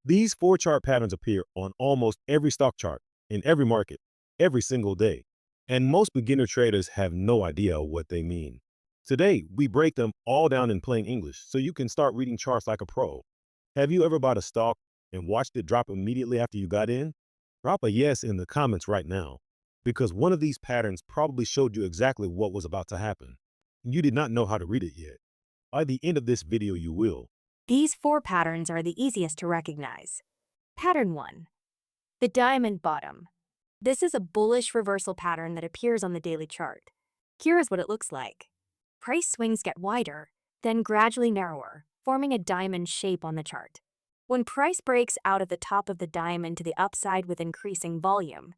These four chart patterns appear on almost every stock chart, in every market, every single day, and most beginner traders have no idea what they mean. Today, we break them all down in plain English so you can start reading charts like a pro. Have you ever bought a stock and watched it drop immediately after you got in? Drop a yes in the comments right now, because one of these patterns probably showed you exactly what was about to happen. You did not know how to read it yet. By the end of this video, you will. These four patterns are the easiest to recognize. Pattern 1. The diamond bottom. This is a bullish reversal pattern that appears on the daily chart. Here is what it looks like. Price swings get wider, then gradually narrower, forming a diamond shape on the chart. When price breaks out of the top of the diamond to the upside with increasing volume,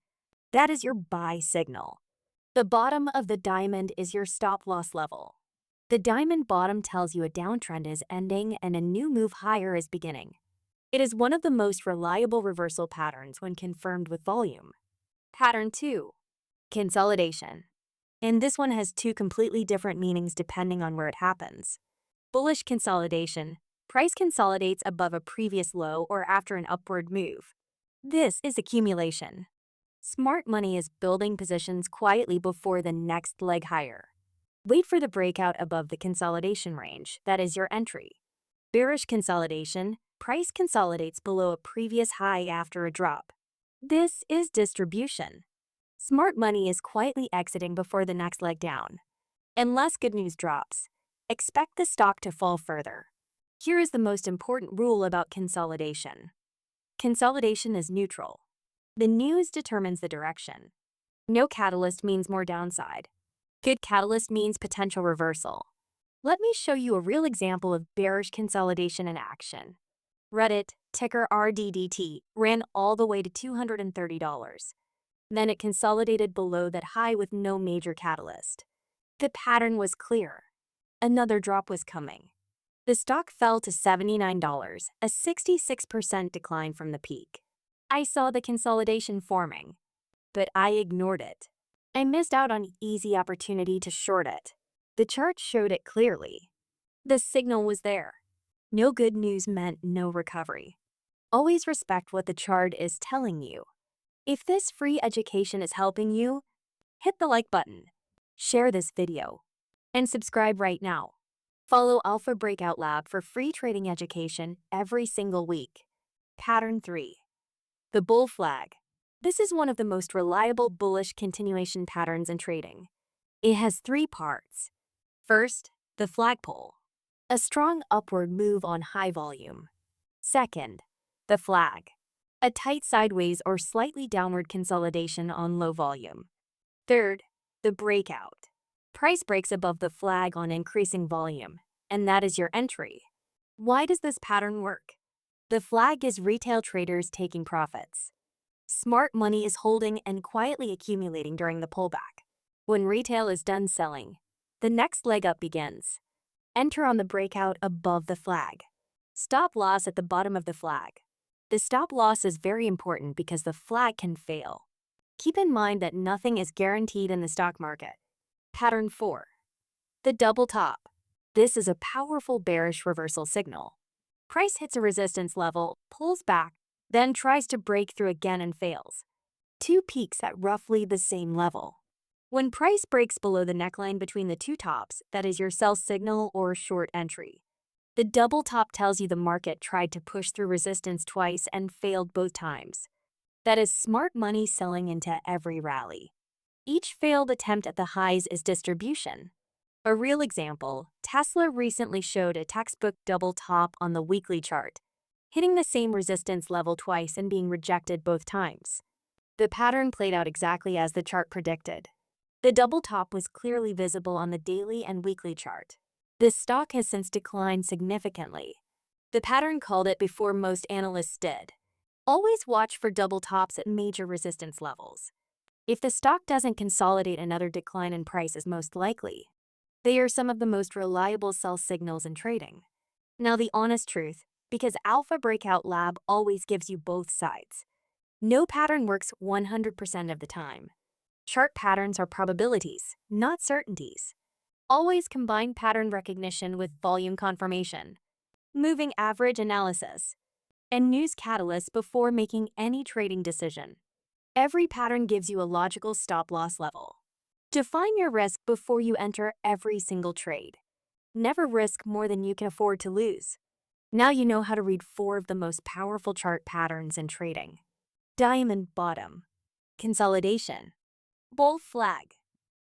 that is your buy signal. The bottom of the diamond is your stop loss level. The diamond bottom tells you a downtrend is ending and a new move higher is beginning. It is one of the most reliable reversal patterns when confirmed with volume. Pattern 2. Consolidation. And this one has two completely different meanings depending on where it happens. Bullish consolidation. Price consolidates above a previous low or after an upward move. This is accumulation. Smart money is building positions quietly before the next leg higher. Wait for the breakout above the consolidation range, that is your entry. Bearish consolidation. Price consolidates below a previous high after a drop. This is distribution. Smart money is quietly exiting before the next leg down. Unless good news drops, expect the stock to fall further. Here is the most important rule about consolidation. Consolidation is neutral. The news determines the direction. No catalyst means more downside. Good catalyst means potential reversal. Let me show you a real example of bearish consolidation in action. Reddit, ticker RDDT, ran all the way to $230. Then it consolidated below that high with no major catalyst. The pattern was clear. Another drop was coming. The stock fell to $79, a 66% decline from the peak. I saw the consolidation forming, but I ignored it. I missed out on an easy opportunity to short it. The chart showed it clearly. The signal was there. No good news meant no recovery. Always respect what the chart is telling you. If this free education is helping you, hit the like button, share this video, and subscribe right now. Follow Alpha Breakout Lab for free trading education every single week. Pattern 3. The bull flag. This is one of the most reliable bullish continuation patterns in trading. It has three parts. First, the flagpole, a strong upward move on high volume. Second, the flag, a tight sideways or slightly downward consolidation on low volume. Third, the breakout. Price breaks above the flag on increasing volume, and that is your entry. Why does this pattern work? The flag is retail traders taking profits. Smart money is holding and quietly accumulating during the pullback. When retail is done selling, the next leg up begins. Enter on the breakout above the flag. Stop loss at the bottom of the flag. The stop loss is very important because the flag can fail. Keep in mind that nothing is guaranteed in the stock market. Pattern 4. The double top. This is a powerful bearish reversal signal. Price hits a resistance level, pulls back, then tries to break through again and fails. Two peaks at roughly the same level. When price breaks below the neckline between the two tops, that is your sell signal or short entry. The double top tells you the market tried to push through resistance twice and failed both times. That is smart money selling into every rally. Each failed attempt at the highs is distribution. A real example, Tesla recently showed a textbook double top on the weekly chart, hitting the same resistance level twice and being rejected both times. The pattern played out exactly as the chart predicted. The double top was clearly visible on the daily and weekly chart. This stock has since declined significantly. The pattern called it before most analysts did. Always watch for double tops at major resistance levels. If the stock doesn't consolidate, another decline in price is most likely. They are some of the most reliable sell signals in trading. Now the honest truth, because Alpha Breakout Lab always gives you both sides. No pattern works 100% of the time. Chart patterns are probabilities, not certainties. Always combine pattern recognition with volume confirmation. Moving average analysis. and news catalysts before making any trading decision. Every pattern gives you a logical stop-loss level. Define your risk before you enter every single trade. Never risk more than you can afford to lose. Now you know how to read 4 of the most powerful chart patterns in trading. Diamond bottom, consolidation, bull flag,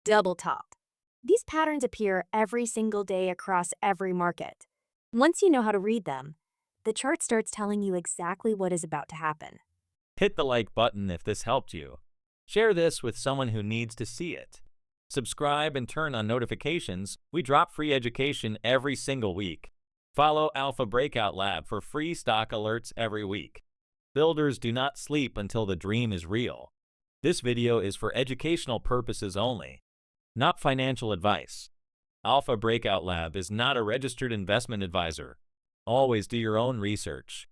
double top. These patterns appear every single day across every market. Once you know how to read them, the chart starts telling you exactly what is about to happen. Hit the like button if this helped you. Share this with someone who needs to see it. Subscribe and turn on notifications. We drop free education every single week. Follow Alpha Breakout Lab for free stock alerts every week. Builders do not sleep until the dream is real. This video is for educational purposes only, not financial advice. Alpha Breakout Lab is not a registered investment advisor. Always do your own research.